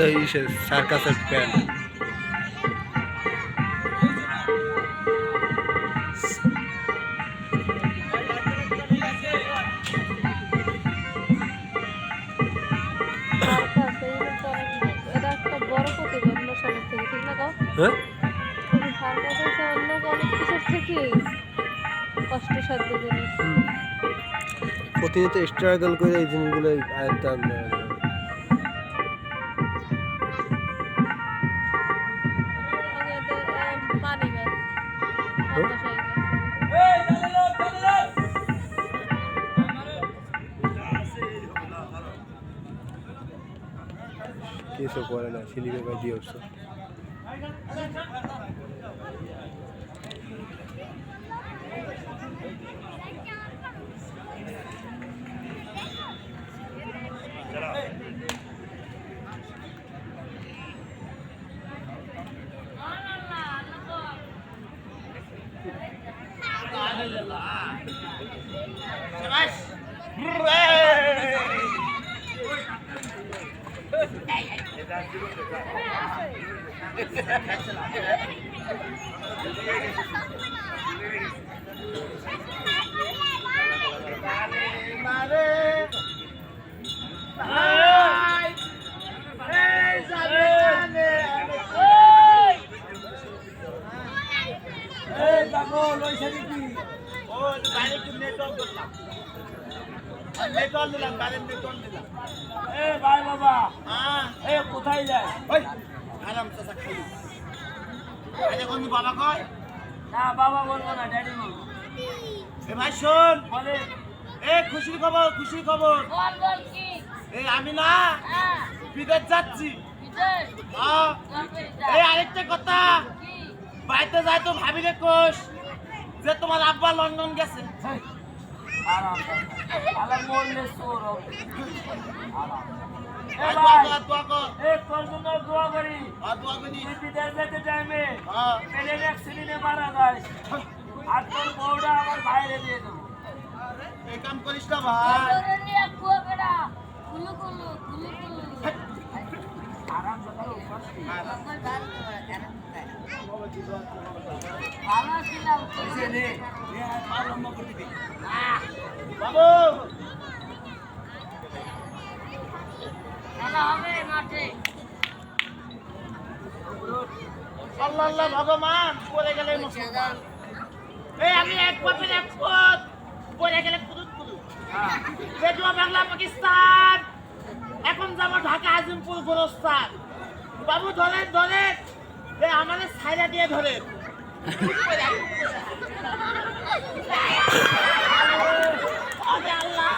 ওটা ইসের সার্কাসের প্যান্ট। এটা একটা বড় প্রতিবন্ধ সবার থেকে, ঠিক না? হ্যাঁ, অনেক কিছুর থেকে কষ্টসাধ্য জিনিস। প্রতিনিয়ত স্ট্রাগল করে এই জিনিসগুলো আয়ত্তে আনতে হবে। পানি ব্যাগ কিছু করে না, সিলিপে বাজিয়ে উঠছে। কোথায় যায়? বাবা কয় না, বাবা বলবো না, ড্যাডি বলবো। ভাই শোন, বলে খুশির খবর, খুশির খবর। এই আমি না বিদেশ যাচ্ছি। এই আরেকটা কথা, বাড়িতে যাই তো ভাবি রে কোষ যে তোমার আব্বা লন্ডন গেছে। মারা যায় আর তোর বউটা আমার বাইরে দিয়ে দেবো। এই কাম করিস না ভাই। বাবু আল্লাহ ভগবান পড়ে গেলে মুসলমান। এই আমি এক পথের এক পথ পড়ে গেলে কুদুত কুদুত। বেজুয়া বাংলা পাকিস্তান, এখন যাবো ঢাকা আজিমপুর গোরস্থান। বাবু ধরেন ধরেন, আমাদের ছাইরা দিয়ে ধরেন। আল্লাহ